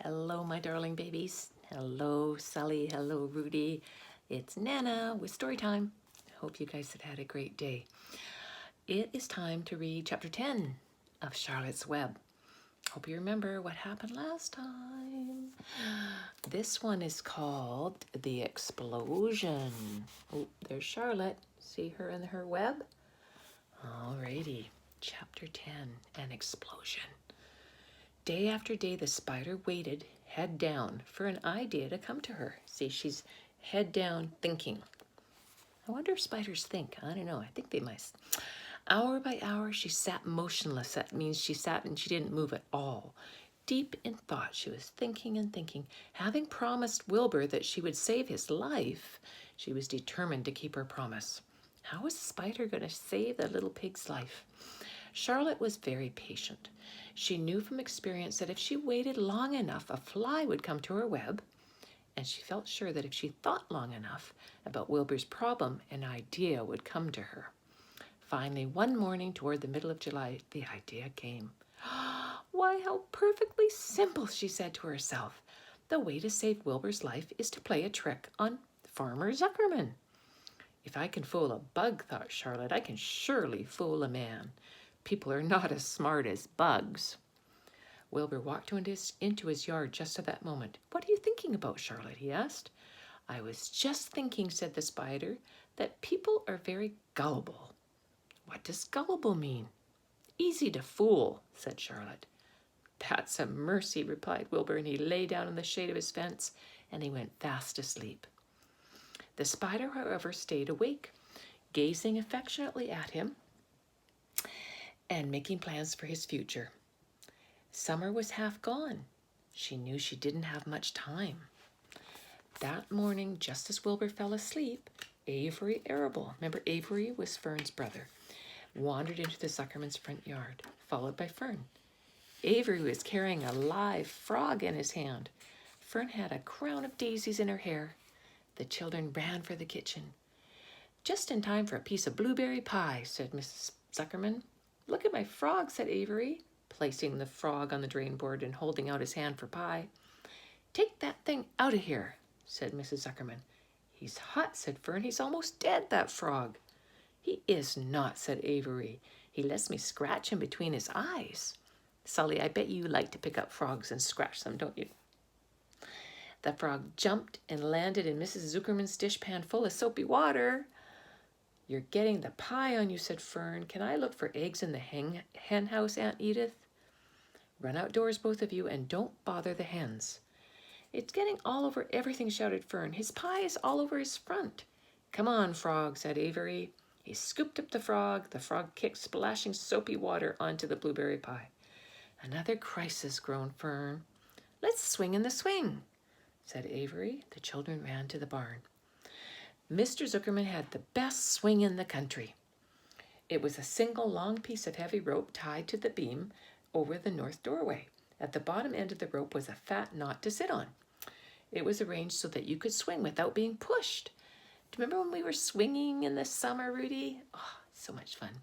Hello, my darling babies. Hello, Sally. Hello, Rudy. It's Nana with story time. Hope you guys have had a great day. It is time to read chapter 10 of Charlotte's Web. Hope you remember what happened last time. This one is called The Explosion. Oh, there's Charlotte. See her in her web? Alrighty, chapter 10, An Explosion. Day after day, the spider waited, head down, for an idea to come to her. See, she's head down thinking. I wonder if spiders think. I don't know. I think they must. Hour by hour, she sat motionless. That means she sat and she didn't move at all. Deep in thought, she was thinking and thinking. Having promised Wilbur that she would save his life, she was determined to keep her promise. How was the spider going to save the little pig's life? Charlotte was very patient. She knew from experience that if she waited long enough, a fly would come to her web, and she felt sure that if she thought long enough about Wilbur's problem, an idea would come to her. Finally, one morning toward the middle of July, the idea came. Why, how perfectly simple, she said to herself. The way to save Wilbur's life is to play a trick on Farmer Zuckerman. If I can fool a bug, thought Charlotte, I can surely fool a man. People are not as smart as bugs. Wilbur walked into his yard just at that moment. What are you thinking about, Charlotte? He asked. I was just thinking, said the spider, that people are very gullible. What does gullible mean? Easy to fool, said Charlotte. That's a mercy, replied Wilbur, and he lay down in the shade of his fence, and he went fast asleep. The spider, however, stayed awake, gazing affectionately at him and making plans for his future. Summer was half gone. She knew she didn't have much time. That morning, just as Wilbur fell asleep, Avery Arable, remember Avery was Fern's brother, wandered into the Zuckerman's front yard, followed by Fern. Avery was carrying a live frog in his hand. Fern had a crown of daisies in her hair. The children ran for the kitchen. Just in time for a piece of blueberry pie, said Mrs. Zuckerman. Look at my frog, said Avery, placing the frog on the drain board and holding out his hand for pie. Take that thing out of here, said Mrs. Zuckerman. He's hot, said Fern. He's almost dead, that frog. He is not, said Avery. He lets me scratch him between his eyes. Sully, I bet you like to pick up frogs and scratch them, don't you? The frog jumped and landed in Mrs. Zuckerman's dishpan full of soapy water. You're getting the pie on you, said Fern. Can I look for eggs in the hen house, Aunt Edith? Run outdoors, both of you, and don't bother the hens. It's getting all over everything, shouted Fern. His pie is all over his front. Come on, frog, said Avery. He scooped up the frog. The frog kicked splashing soapy water onto the blueberry pie. Another crisis, groaned Fern. Let's swing in the swing, said Avery. The children ran to the barn. Mr. Zuckerman had the best swing in the country. It was a single long piece of heavy rope tied to the beam over the north doorway. At the bottom end of the rope was a fat knot to sit on. It was arranged so that you could swing without being pushed. Do you remember when we were swinging in the summer, Rudy? Oh, so much fun.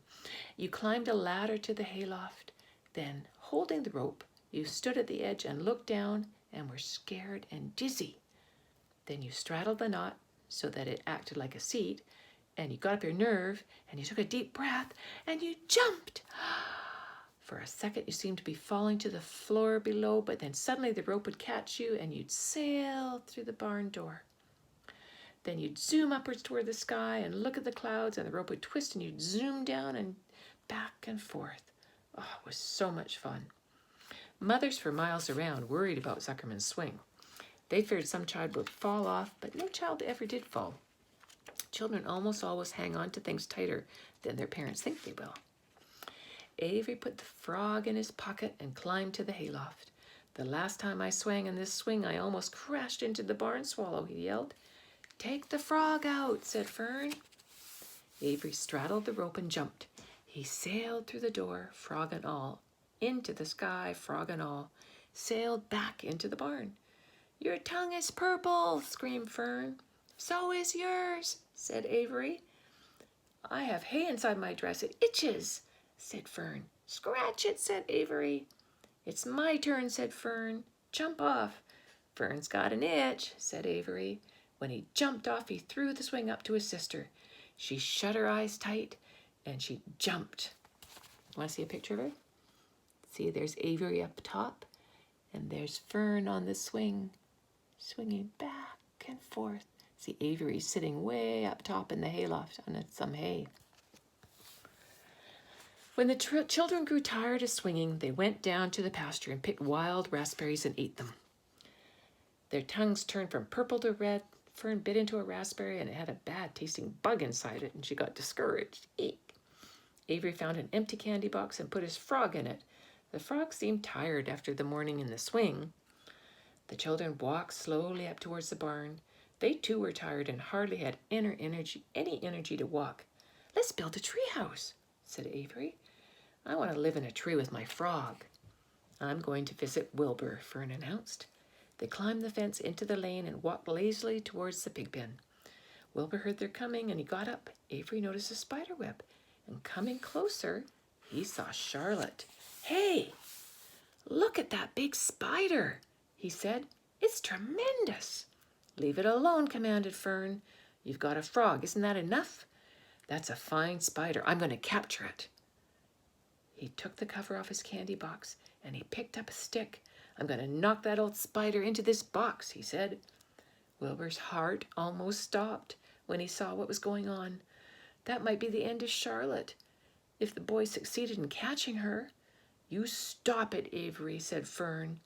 You climbed a ladder to the hayloft. Then, holding the rope, you stood at the edge and looked down and were scared and dizzy. Then you straddled the knot so that it acted like a seat, and you got up your nerve, and you took a deep breath, and you jumped. For a second, you seemed to be falling to the floor below, but then suddenly the rope would catch you, and you'd sail through the barn door. Then you'd zoom upwards toward the sky and look at the clouds, and the rope would twist, and you'd zoom down and back and forth. Oh, it was so much fun. Mothers for miles around worried about Zuckerman's swing. They feared some child would fall off, but no child ever did fall. Children almost always hang on to things tighter than their parents think they will. Avery put the frog in his pocket and climbed to the hayloft. The last time I swang in this swing, I almost crashed into the barn swallow, he yelled. Take the frog out, said Fern. Avery straddled the rope and jumped. He sailed through the door, frog and all, into the sky, frog and all, sailed back into the barn. Your tongue is purple, screamed Fern. So is yours, said Avery. I have hay inside my dress. It itches, said Fern. Scratch it, said Avery. It's my turn, said Fern. jump off. Fern's got an itch, said Avery. When he jumped off, he threw the swing up to his sister. She shut her eyes tight, and she jumped. Want to see a picture of her? See, there's Avery up top, and there's Fern on the swing, swinging back and forth. See, Avery sitting way up top in the hayloft on some hay. When the children grew tired of swinging, they went down to the pasture and picked wild raspberries and ate them. Their tongues turned from purple to red. Fern bit into a raspberry and it had a bad-tasting bug inside it, and she got discouraged. Eek. Avery found an empty candy box and put his frog in it. The frog seemed tired after the morning in the swing. The children walked slowly up towards the barn. They too were tired and hardly had any energy to walk. Let's build a tree house, said Avery. I want to live in a tree with my frog. I'm going to visit Wilbur, Fern announced. They climbed the fence into the lane and walked lazily towards the pig pen. Wilbur heard their coming and he got up. Avery noticed a spider web, and coming closer, he saw Charlotte. Hey, look at that big spider, he said. It's tremendous. Leave it alone, commanded Fern. You've got a frog, isn't that enough? That's a fine spider. I'm going to capture it. He took the cover off his candy box and he picked up a stick. I'm going to knock that old spider into this box, he said. Wilbur's heart almost stopped when he saw what was going on. That might be the end of Charlotte, if the boy succeeded in catching her. You stop it, Avery, said Fern.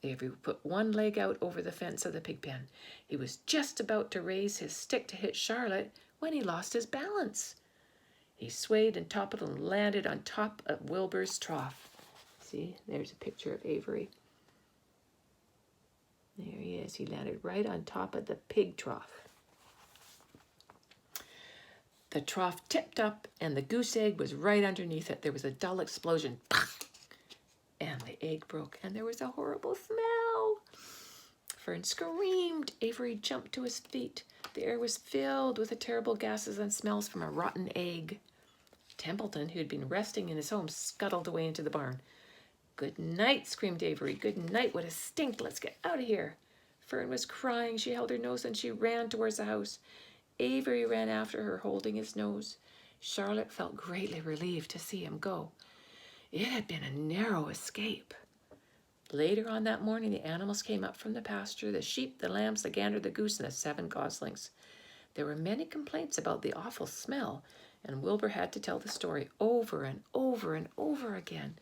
Avery put one leg out over the fence of the pig pen. He was just about to raise his stick to hit Charlotte when he lost his balance. He swayed and toppled and landed on top of Wilbur's trough. See, there's a picture of Avery. There he is. He landed right on top of the pig trough. The trough tipped up and the goose egg was right underneath it. There was a dull explosion. And the egg broke and there was a horrible smell. Fern screamed. Avery jumped to his feet. The air was filled with the terrible gases and smells from a rotten egg. Templeton, who had been resting in his home, scuttled away into the barn. Good night, screamed Avery. Good night, what a stink. Let's get out of here. Fern was crying. She held her nose and she ran towards the house. Avery ran after her, holding his nose. Charlotte felt greatly relieved to see him go. It had been a narrow escape. Later on that morning, the animals came up from the pasture, the sheep, the lambs, the gander, the goose, and the 7 goslings. There were many complaints about the awful smell, and Wilbur had to tell the story over and over and over again.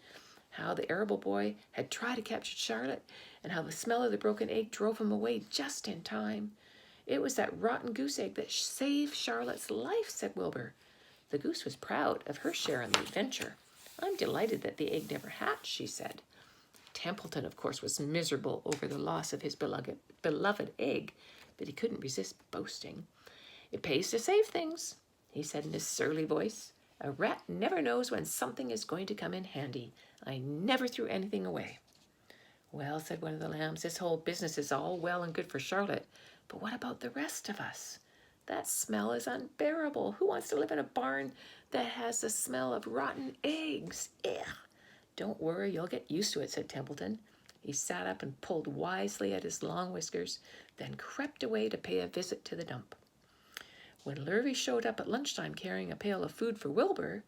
How the arable boy had tried to capture Charlotte, and how the smell of the broken egg drove him away just in time. It was that rotten goose egg that saved Charlotte's life, said Wilbur. The goose was proud of her share in the adventure. I'm delighted that the egg never hatched, she said. Templeton, of course, was miserable over the loss of his beloved egg, but he couldn't resist boasting. It pays to save things, he said in his surly voice. A rat never knows when something is going to come in handy. I never threw anything away. Well, said one of the lambs, this whole business is all well and good for Charlotte, but what about the rest of us? That smell is unbearable. Who wants to live in a barn that has the smell of rotten eggs? Ugh. Don't worry, you'll get used to it, said Templeton. He sat up and pulled wisely at his long whiskers, then crept away to pay a visit to the dump. When Lurvy showed up at lunchtime carrying a pail of food for Wilbur,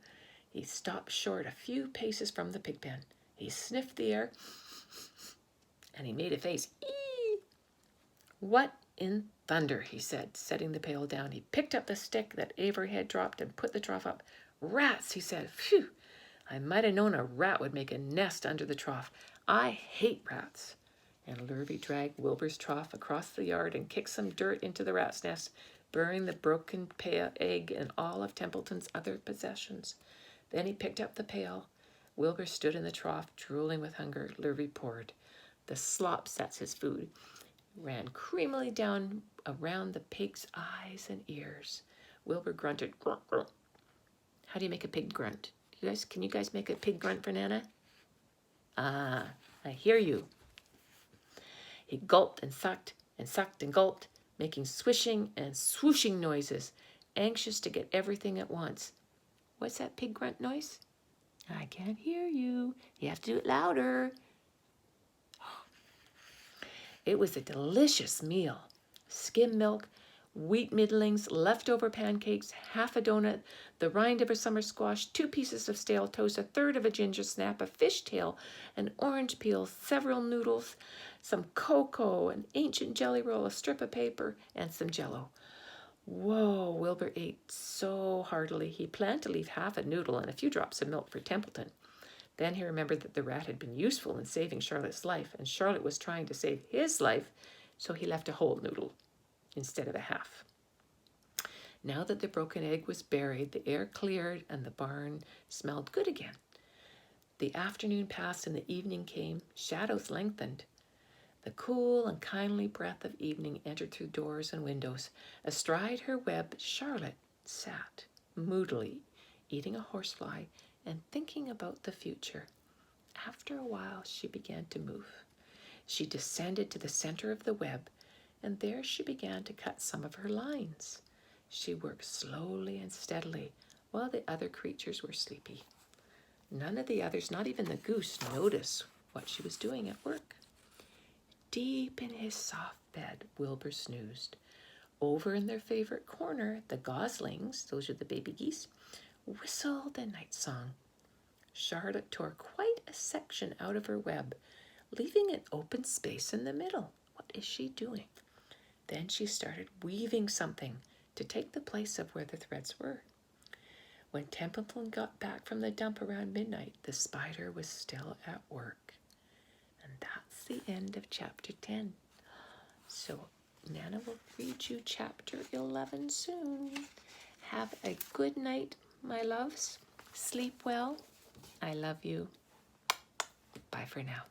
he stopped short a few paces from the pig pen. He sniffed the air, and he made a face. Eee! What in thunder, he said, setting the pail down. He picked up the stick that Avery had dropped and put the trough up. Rats, he said. Phew! I might have known a rat would make a nest under the trough. I hate rats. And Lurvy dragged Wilbur's trough across the yard and kicked some dirt into the rat's nest, burying the broken egg and all of Templeton's other possessions. Then he picked up the pail. Wilbur stood in the trough, drooling with hunger. Lurvy poured. The slop, that's his food, ran creamily down around the pig's eyes and ears. Wilbur grunted. Grunt, grunt. How do you make a pig grunt? Can you guys make a pig grunt for Nana? Ah, I hear you. He gulped and sucked and gulped, making swishing and swooshing noises, anxious to get everything at once. What's that pig grunt noise? I can't hear you. You have to do it louder. It was a delicious meal. Skim milk, wheat middlings, leftover pancakes, half a donut, the rind of a summer squash, 2 pieces of stale toast, a third of a ginger snap, a fish tail, an orange peel, several noodles, some cocoa, an ancient jelly roll, a strip of paper, and some Jell-O. Whoa, Wilbur ate so heartily. He planned to leave half a noodle and a few drops of milk for Templeton. Then he remembered that the rat had been useful in saving Charlotte's life, and Charlotte was trying to save his life, so he left a whole noodle instead of a half. Now that the broken egg was buried, the air cleared and the barn smelled good again. The afternoon passed and the evening came. Shadows lengthened. The cool and kindly breath of evening entered through doors and windows. Astride her web, Charlotte sat moodily, eating a horsefly and thinking about the future. After a while, she began to move. She descended to the center of the web, and there she began to cut some of her lines. She worked slowly and steadily while the other creatures were sleepy. None of the others, not even the goose, noticed what she was doing at work. Deep in his soft bed, Wilbur snoozed. Over in their favorite corner, the goslings, those are the baby geese, whistled a night song. Charlotte tore quite a section out of her web, leaving an open space in the middle. What is she doing? Then she started weaving something to take the place of where the threads were. When Templeton got back from the dump around midnight, the spider was still at work. And that's the end of chapter 10. So Nana will read you chapter 11 soon. Have a good night, my loves. Sleep well. I love you. Bye for now.